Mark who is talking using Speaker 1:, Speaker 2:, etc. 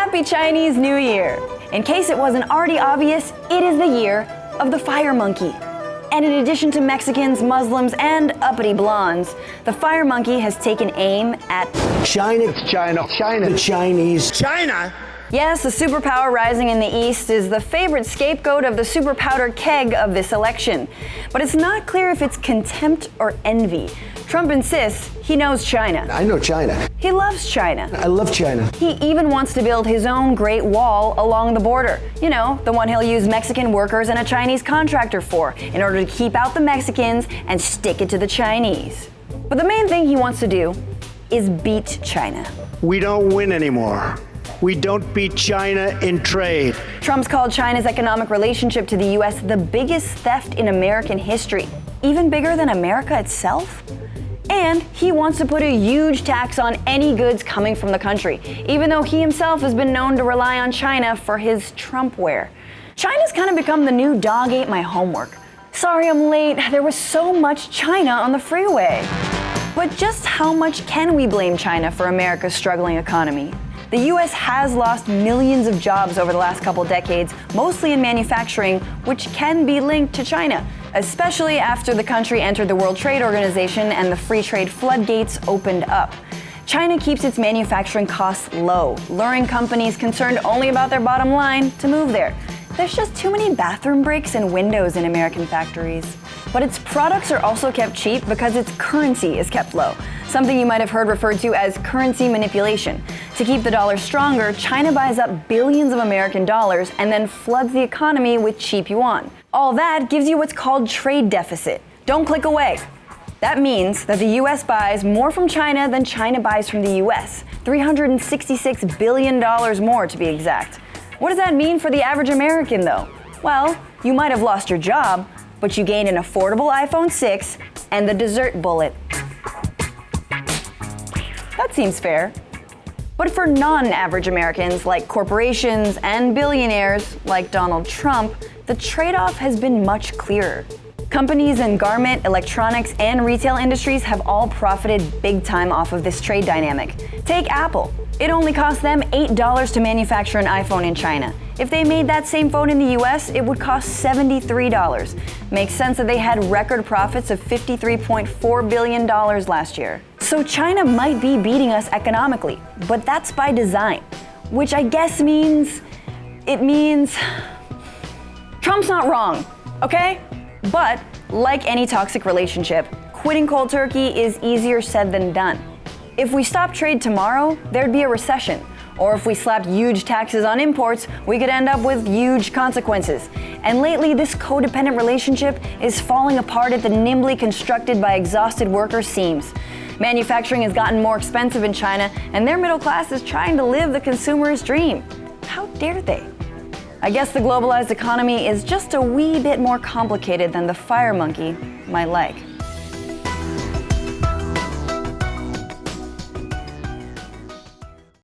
Speaker 1: Happy Chinese New Year! In case it wasn't already obvious, it is the year of the fire monkey. And in addition to Mexicans, Muslims, and uppity blondes, the fire monkey has taken aim at
Speaker 2: China. The Chinese.
Speaker 3: China?
Speaker 1: Yes, the superpower rising in the East is the favorite scapegoat of the super powder keg of this election. But it's not clear if it's contempt or envy. Trump insists he knows China.
Speaker 2: I know China.
Speaker 1: He loves China.
Speaker 2: I love China.
Speaker 1: He even wants to build his own Great Wall along the border. You know, the one he'll use Mexican workers and a Chinese contractor for, in order to keep out the Mexicans and stick it to the Chinese. But the main thing he wants to do is beat China.
Speaker 3: We don't win anymore. We don't beat China in trade.
Speaker 1: Trump's called China's economic relationship to the U.S. the biggest theft in American history, even bigger than America itself. And he wants to put a huge tax on any goods coming from the country, even though he himself has been known to rely on China for his Trumpware. China's kind of become the new dog ate my homework. Sorry I'm late, there was so much China on the freeway. But just how much can we blame China for America's struggling economy? The U.S. has lost millions of jobs over the last couple decades, mostly in manufacturing, which can be linked to China, especially after the country entered the World Trade Organization and the free trade floodgates opened up. China keeps its manufacturing costs low, luring companies concerned only about their bottom line to move there. There's just too many bathroom breaks and windows in American factories. But its products are also kept cheap because its currency is kept low, something you might have heard referred to as currency manipulation. To keep the dollar stronger, China buys up billions of American dollars and then floods the economy with cheap yuan. All that gives you what's called trade deficit. Don't click away. That means that the US buys more from China than China buys from the US, $366 billion more to be exact. What does that mean for the average American though? Well, you might have lost your job, but you gained an affordable iPhone 6 and the dessert bullet. That seems fair. But for non-average Americans like corporations and billionaires like Donald Trump, the trade-off has been much clearer. Companies in garment, electronics, and retail industries have all profited big time off of this trade dynamic. Take Apple. It only cost them $8 to manufacture an iPhone in China. If they made that same phone in the US, it would cost $73. Makes sense that they had record profits of $53.4 billion last year. So China might be beating us economically, but that's by design, which I guess means Trump's not wrong, okay? But like any toxic relationship, quitting cold turkey is easier said than done. If we stop trade tomorrow, there'd be a recession. Or if we slapped huge taxes on imports, we could end up with huge consequences. And lately, this codependent relationship is falling apart at the nimbly constructed by exhausted workers seams. Manufacturing has gotten more expensive in China, and their middle class is trying to live the consumerist dream. How dare they? I guess the globalized economy is just a wee bit more complicated than the fire monkey might like.